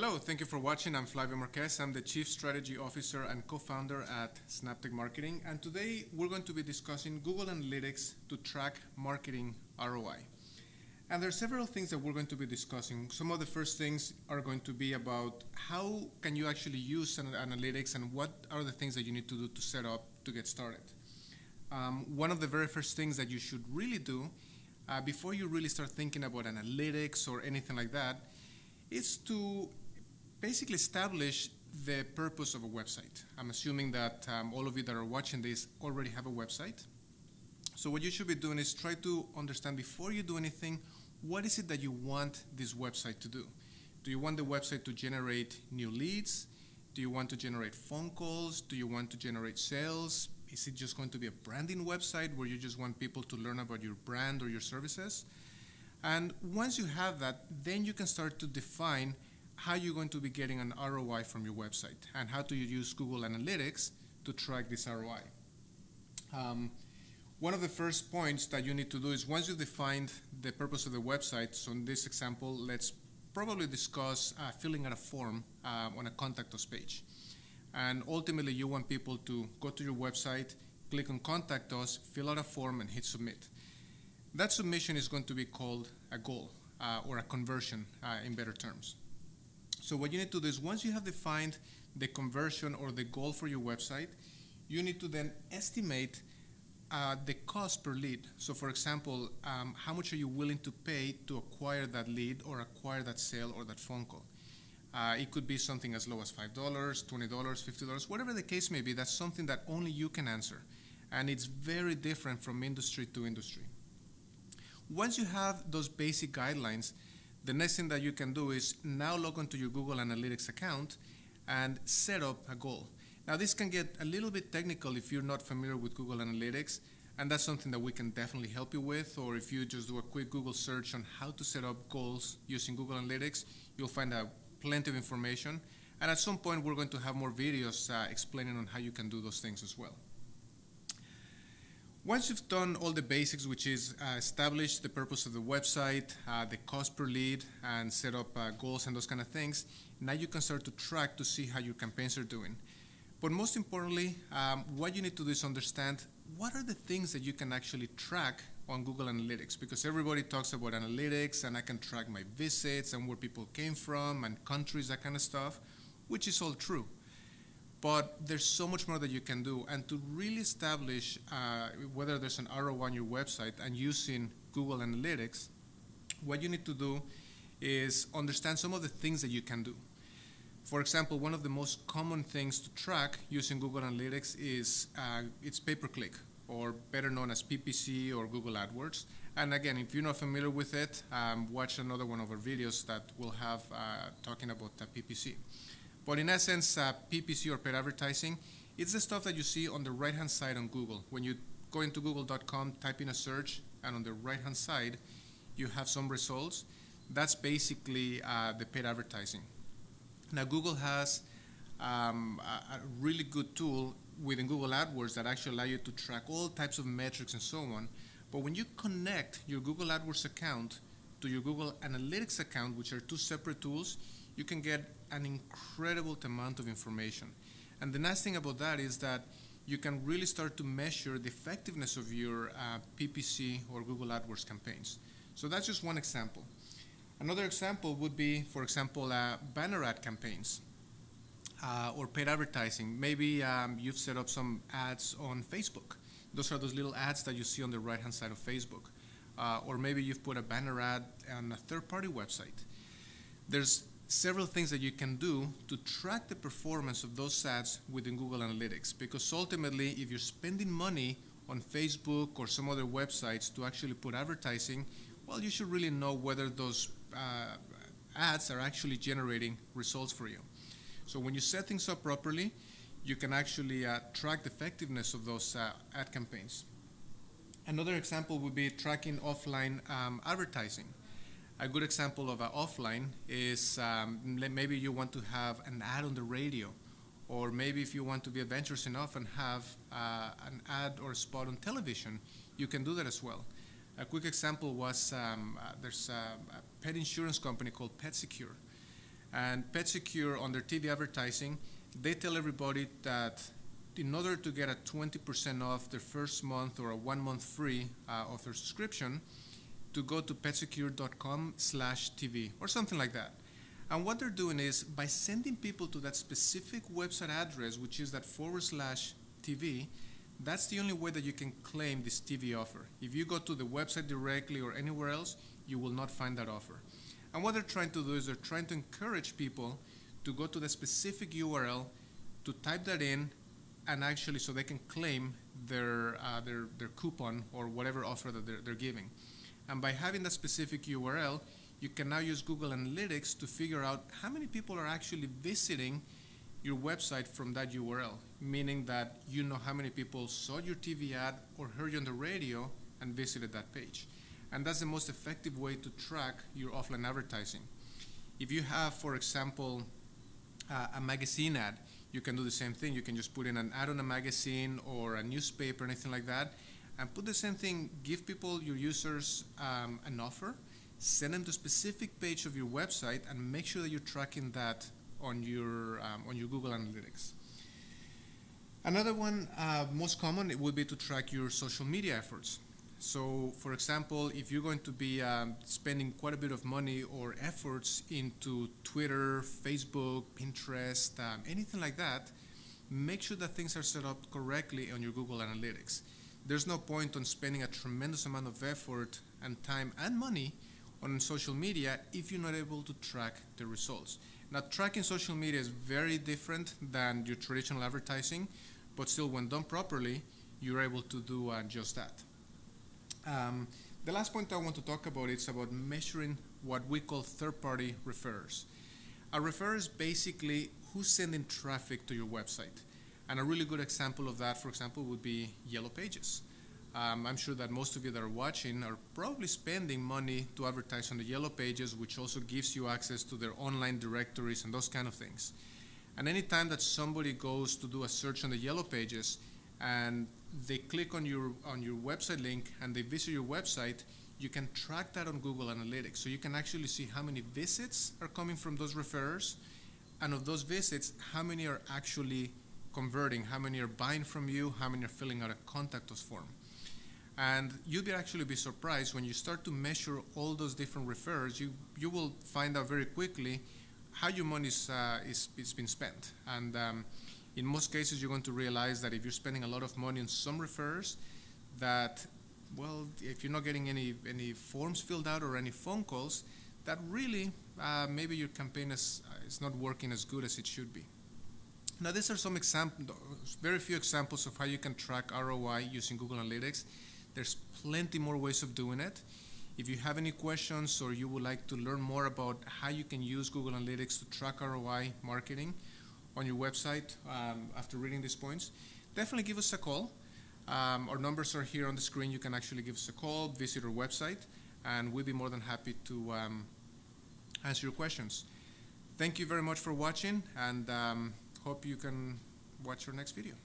Hello, thank you for watching. I'm Flavio Marquez. I'm the Chief Strategy Officer and co-founder at Snaptech Marketing. And today we're going to be discussing Google Analytics to track marketing ROI. And there are several things that we're going to be discussing. Some of the first things are going to be about how can you actually use analytics and what are the things that you need to do to set up to get started. One of the very first things that you should really do before you really start thinking about analytics or anything like that is to basically establish the purpose of a website. I'm assuming that all of you that are watching this already have a website. So what you should be doing is try to understand before you do anything, what is it that you want this website to do? Do you want the website to generate new leads? Do you want to generate phone calls? Do you want to generate sales? Is it just going to be a branding website where you just want people to learn about your brand or your services? And once you have that, then you can start to define how you're going to be getting an ROI from your website and how do you use Google Analytics to track this ROI. One of the first points that you need to do is once you've defined the purpose of the website, so in this example, let's probably discuss filling out a form on a contact us page. And ultimately, you want people to go to your website, click on contact us, fill out a form, and hit submit. That submission is going to be called a goal or a conversion in better terms. So what you need to do is once you have defined the conversion or the goal for your website, you need to then estimate the cost per lead. So for example, how much are you willing to pay to acquire that lead or acquire that sale or that phone call? It could be something as low as $5, $20, $50, whatever the case may be. That's something that only you can answer. And it's very different from industry to industry. Once you have those basic guidelines, the next thing that you can do is now log onto your Google Analytics account and set up a goal. Now this can get a little bit technical if you're not familiar with Google Analytics, and that's something that we can definitely help you with, or if you just do a quick Google search on how to set up goals using Google Analytics, you'll find out plenty of information. And at some point we're going to have more videos explaining on how you can do those things as well. Once you've done all the basics, which is establish the purpose of the website, the cost per lead, and set up goals and those kind of things, now you can start to track to see how your campaigns are doing. But most importantly, what you need to do is understand what are the things that you can actually track on Google Analytics, because everybody talks about analytics and I can track my visits and where people came from and countries, that kind of stuff, which is all true. But there's so much more that you can do, and to really establish whether there's an ROI on your website and using Google Analytics, what you need to do is understand some of the things that you can do. For example, one of the most common things to track using Google Analytics is it's pay-per-click, or better known as PPC or Google AdWords. And again, if you're not familiar with it, watch another one of our videos that will have talking about PPC. But in essence, PPC or paid advertising, it's the stuff that you see on the right-hand side on Google. When you go into google.com, type in a search, and on the right-hand side, you have some results. That's basically the paid advertising. Now, Google has a really good tool within Google AdWords that actually allow you to track all types of metrics and so on. But when you connect your Google AdWords account to your Google Analytics account, which are two separate tools, you can get an incredible amount of information. And the nice thing about that is that you can really start to measure the effectiveness of your PPC or Google AdWords campaigns. So that's just one example. Another example would be, for example, banner ad campaigns or paid advertising. Maybe you've set up some ads on Facebook. Those are those little ads that you see on the right-hand side of Facebook. Or maybe you've put a banner ad on a third-party website. There's several things that you can do to track the performance of those ads within Google Analytics, because ultimately if you're spending money on Facebook or some other websites to actually put advertising, well, you should really know whether those ads are actually generating results for you. So when you set things up properly, you can actually track the effectiveness of those ad campaigns. Another example would be tracking offline advertising. A good example of offline is maybe you want to have an ad on the radio, or maybe if you want to be adventurous enough and have an ad or a spot on television, you can do that as well. A quick example was there's a pet insurance company called PetSecure, And PetSecure, on their TV advertising, they tell everybody that in order to get a 20% off their first month or a 1 month free of their subscription, to go to petsecure.com/TV or something like that. And what they're doing is, by sending people to that specific website address, which is that /TV, that's the only way that you can claim this TV offer. If you go to the website directly or anywhere else, you will not find that offer. And what they're trying to do is they're trying to encourage people to go to the specific URL, to type that in, and actually so they can claim their coupon or whatever offer that they're giving. And by having that specific URL, you can now use Google Analytics to figure out how many people are actually visiting your website from that URL, meaning that you know how many people saw your TV ad or heard you on the radio and visited that page. And that's the most effective way to track your offline advertising. If you have, for example, a magazine ad, you can do the same thing. You can just put in an ad on a magazine or a newspaper, anything like that, and put the same thing. Give people, your users, an offer, send them to a specific page of your website, and make sure that you're tracking that on your Google Analytics. Another one, most common, it would be to track your social media efforts. So, for example, if you're going to be spending quite a bit of money or efforts into Twitter, Facebook, Pinterest, anything like that, make sure that things are set up correctly on your Google Analytics. There's no point on spending a tremendous amount of effort and time and money on social media if you're not able to track the results. Now, tracking social media is very different than your traditional advertising, but still, when done properly, you're able to do just that. The last point I want to talk about is about measuring what we call third-party referrers. A referrer is basically who's sending traffic to your website. And a really good example of that, for example, would be Yellow Pages. I'm sure that most of you that are watching are probably spending money to advertise on the Yellow Pages, which also gives you access to their online directories and those kind of things. And anytime that somebody goes to do a search on the Yellow Pages and they click on your website link and they visit your website, you can track that on Google Analytics. So you can actually see how many visits are coming from those referrers, and of those visits, how many are actually converting, how many are buying from you, how many are filling out a contact us form. And you'll actually be surprised when you start to measure all those different referrers. You will find out very quickly how your money is been spent. And in most cases, you're going to realize that if you're spending a lot of money on some referrers, that, well, if you're not getting any forms filled out or any phone calls, that really maybe your campaign is not working as good as it should be. Now, these are some very few examples of how you can track ROI using Google Analytics. There's plenty more ways of doing it. If you have any questions or you would like to learn more about how you can use Google Analytics to track ROI marketing on your website after reading these points, definitely give us a call. Our numbers are here on the screen. You can actually give us a call, visit our website, and we'll be more than happy to answer your questions. Thank you very much for watching, and hope you can watch our next video.